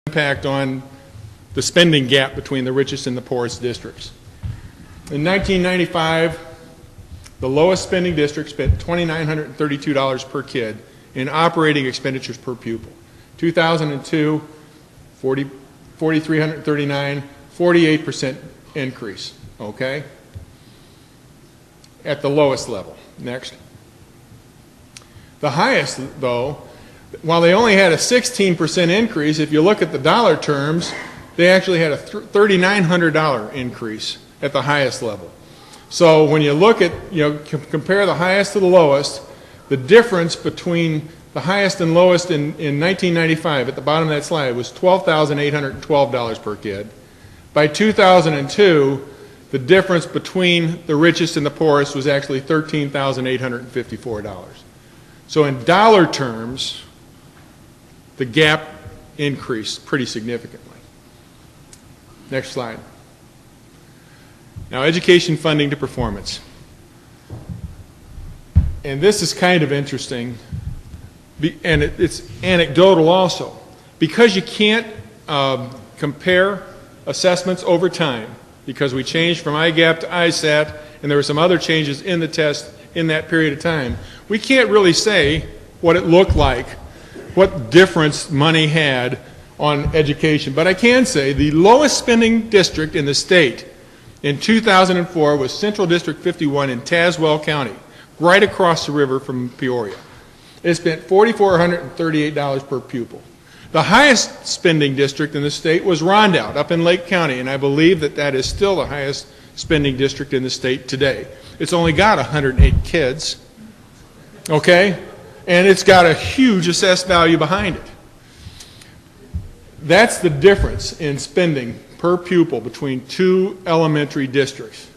impact on the spending gap between the richest and the poorest districts. In 1995, the lowest spending district spent $2,932 per kid in operating expenditures per pupil. 2002, $4,339, 48% increase, okay? At the lowest level. Next. The highest, though, while they only had a 16% increase, if you look at the dollar terms, they actually had a $3,900 increase at the highest level. So when you look at, compare the highest to the lowest, the difference between the highest and lowest in 1995 at the bottom of that slide was $12,812 per kid. By 2002, the difference between the richest and the poorest was actually $13,854. So in dollar terms, the gap increased pretty significantly. Next slide. Now, education funding to performance. And this is kind of interesting, and it's anecdotal also. Because you can't compare assessments over time, because we changed from IGAP to ISAT, and there were some other changes in the test in that period of time, we can't really say what it looked like, what difference money had on education. But I can say the lowest spending district in the state in 2004 was Central District 51 in Tazewell County, right across the river from Peoria. It spent $4,438 per pupil. The highest spending district in the state was Rondout, up in Lake County, and I believe that that is still the highest spending district in the state today. It's only got 108 kids, okay? And it's got a huge assessed value behind it. That's the difference in spending per pupil between two elementary districts.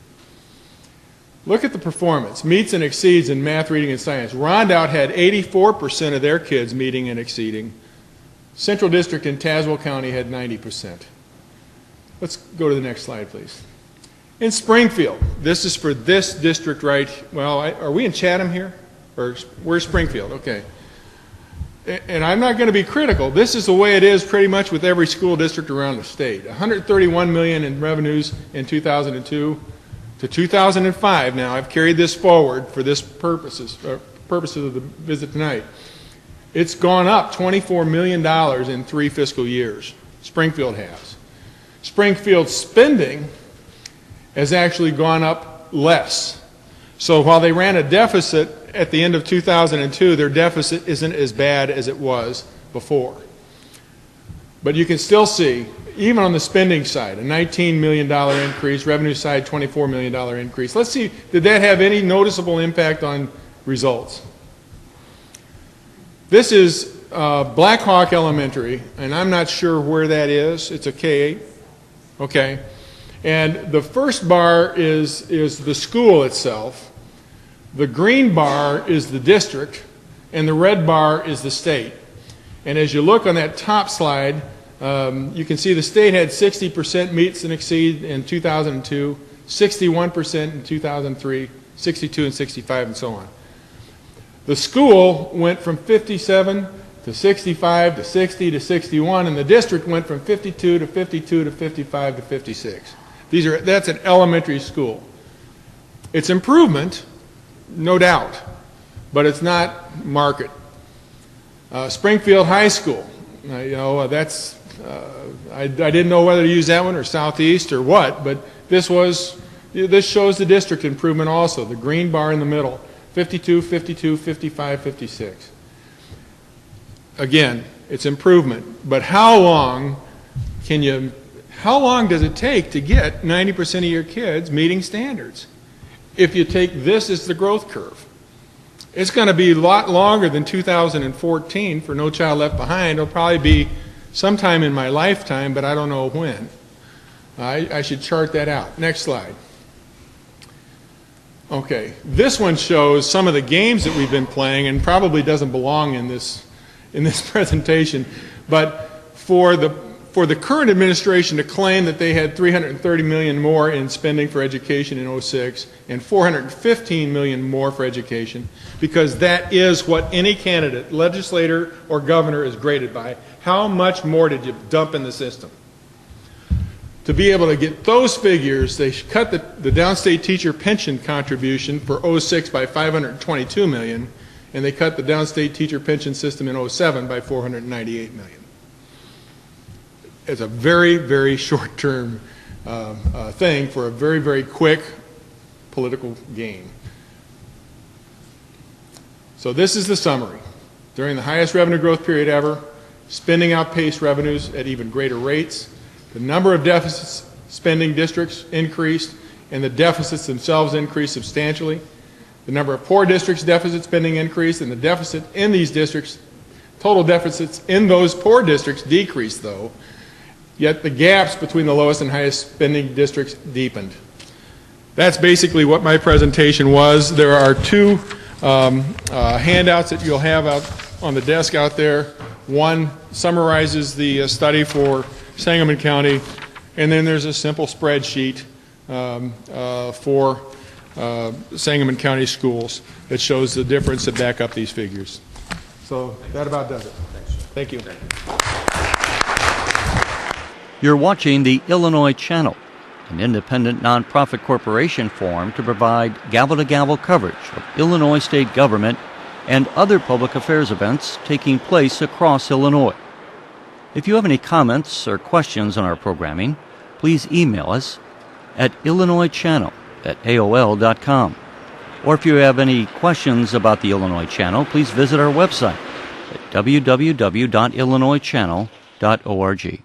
Look at the performance. Meets and exceeds in math, reading, and science. Rondout had 84% of their kids meeting and exceeding. Central District in Tazewell County had 90%. Let's go to the next slide, please. In Springfield, this is for this district right, well, are we in Chatham here? Or where's Springfield? Okay. And I'm not going to be critical. This is the way it is pretty much with every school district around the state. $131 million in revenues in 2002 to 2005. Now, I've carried this forward for this purposes of the visit tonight. It's gone up $24 million in 3 fiscal years. Springfield has. Springfield's spending has actually gone up less. So while they ran a deficit at the end of 2002, their deficit isn't as bad as it was before. But you can still see, even on the spending side, a $19 million increase, revenue side $24 million increase. Let's see, did that have any noticeable impact on results? This is Black Hawk Elementary, and I'm not sure where that is. It's a K-8. Okay. And the first bar is the school itself. The green bar is the district, and the red bar is the state. And as you look on that top slide, you can see the state had 60% meets and exceed in 2002, 61% in 2003, 62 and 65, and so on. The school went from 57 to 65 to 60 to 61, and the district went from 52 to 52 to 55 to 56. That's an elementary school. It's improvement, no doubt, but it's not market. Springfield High School, that's I didn't know whether to use that one or Southeast or what, but this shows the district improvement also. The green bar in the middle, 52, 52, 55, 56. Again, it's improvement, but how long does it take to get 90% of your kids meeting standards? If you take this as the growth curve, it's going to be a lot longer than 2014 for No Child Left Behind. It'll probably be sometime in my lifetime, but I don't know when. I should chart that out. Next slide. Okay, this one shows some of the games that we've been playing, and probably doesn't belong in this presentation. But for for the current administration to claim that they had $330 million more in spending for education in '06 and $415 million more for education, because that is what any candidate, legislator or governor, is graded by. How much more did you dump in the system? To be able to get those figures, they cut the downstate teacher pension contribution for '06 by $522 million, and they cut the downstate teacher pension system in '07 by $498 million. It's a very, very short-term thing for a very, very quick political gain. So this is the summary. During the highest revenue growth period ever, spending outpaced revenues at even greater rates. The number of deficit spending districts increased, and the deficits themselves increased substantially. The number of poor districts' deficit spending increased, and the deficit in these districts, total deficits in those poor districts decreased, though. Yet the gaps between the lowest and highest spending districts deepened. That's basically what my presentation was. There are two handouts that you'll have out on the desk out there. One summarizes the study for Sangamon County, and then there's a simple spreadsheet for Sangamon County schools that shows the difference that back up these figures. So that about does it. Thank you. You're watching the Illinois Channel, an independent nonprofit corporation formed to provide gavel-to-gavel coverage of Illinois state government and other public affairs events taking place across Illinois. If you have any comments or questions on our programming, please email us at illinoischannel@aol.com. Or if you have any questions about the Illinois Channel, please visit our website at www.illinoischannel.org.